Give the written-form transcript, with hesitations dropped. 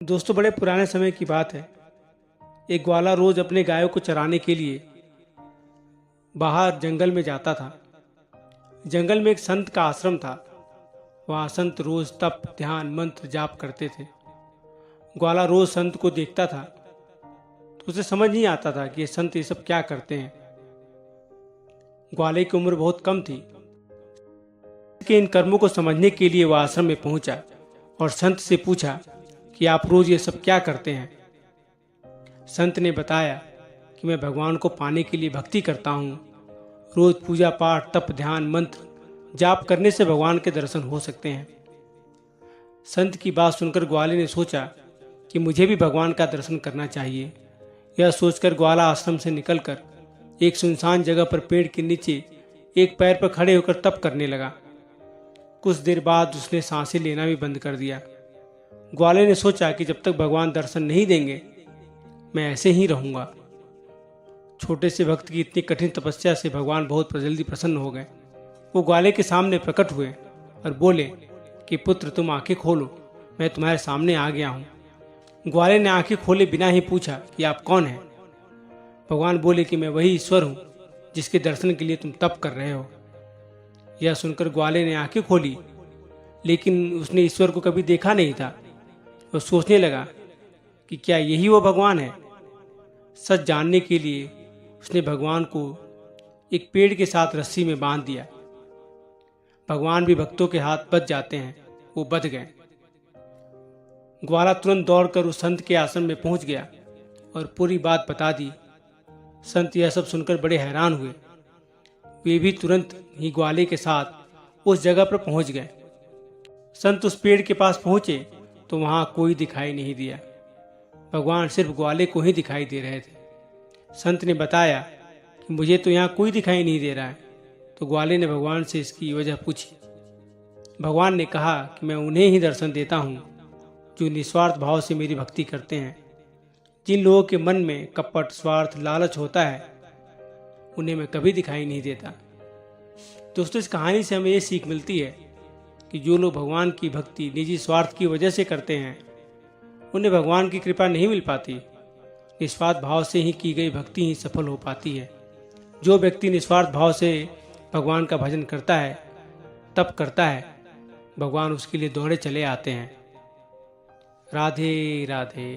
दोस्तों, बड़े पुराने समय की बात है। एक ग्वाला रोज अपने गायों को चराने के लिए बाहर जंगल में जाता था। जंगल में एक संत का आश्रम था। वहाँ संत रोज तप, ध्यान, मंत्र जाप करते थे। ग्वाला रोज संत को देखता था तो उसे समझ नहीं आता था कि ये संत ये सब क्या करते हैं। ग्वाले की उम्र बहुत कम थी कि इन कर्मों को समझने के लिए वह आश्रम में पहुंचा और संत से पूछा कि आप रोज ये सब क्या करते हैं। संत ने बताया कि मैं भगवान को पाने के लिए भक्ति करता हूँ। रोज पूजा पाठ, तप, ध्यान, मंत्र जाप करने से भगवान के दर्शन हो सकते हैं। संत की बात सुनकर ग्वाले ने सोचा कि मुझे भी भगवान का दर्शन करना चाहिए। यह सोचकर ग्वाला आश्रम से निकलकर एक सुनसान जगह पर पेड़ के नीचे एक पैर पर खड़े होकर तप करने लगा। कुछ देर बाद उसने सांसें लेना भी बंद कर दिया। ग्वाले ने सोचा कि जब तक भगवान दर्शन नहीं देंगे मैं ऐसे ही रहूंगा। छोटे से भक्त की इतनी कठिन तपस्या से भगवान बहुत जल्दी प्रसन्न हो गए। वो ग्वाले के सामने प्रकट हुए और बोले कि पुत्र, तुम आंखें खोलो, मैं तुम्हारे सामने आ गया हूँ। ग्वाले ने आंखें खोले बिना ही पूछा कि आप कौन हैं। भगवान बोले कि मैं वही ईश्वर हूँ जिसके दर्शन के लिए तुम तप कर रहे हो। यह सुनकर ग्वाले ने आंखें खोली, लेकिन उसने ईश्वर को कभी देखा नहीं था। वो सोचने लगा कि क्या यही वो भगवान है। सच जानने के लिए उसने भगवान को एक पेड़ के साथ रस्सी में बांध दिया। भगवान भी भक्तों के हाथ बच जाते हैं, वो बच गए। ग्वाला तुरंत दौड़कर उस संत के आश्रम में पहुंच गया और पूरी बात बता दी। संत यह सब सुनकर बड़े हैरान हुए। वे भी तुरंत ही ग्वाले के साथ उस जगह पर पहुंच गए। संत उस पेड़ के पास पहुंचे तो वहां कोई दिखाई नहीं दिया। भगवान सिर्फ ग्वाले को ही दिखाई दे रहे थे। संत ने बताया कि मुझे तो यहाँ कोई दिखाई नहीं दे रहा है। तो ग्वाले ने भगवान से इसकी वजह पूछी। भगवान ने कहा कि मैं उन्हें ही दर्शन देता हूँ जो निस्वार्थ भाव से मेरी भक्ति करते हैं। जिन लोगों के मन में कपट, स्वार्थ, लालच होता है उन्हें मैं कभी दिखाई नहीं देता। दोस्तों, इस कहानी से हमें ये सीख मिलती है कि जो लोग भगवान की भक्ति निजी स्वार्थ की वजह से करते हैं उन्हें भगवान की कृपा नहीं मिल पाती। निस्वार्थ भाव से ही की गई भक्ति ही सफल हो पाती है। जो व्यक्ति निस्वार्थ भाव से भगवान का भजन करता है, तप करता है, भगवान उसके लिए दौड़े चले आते हैं। राधे राधे।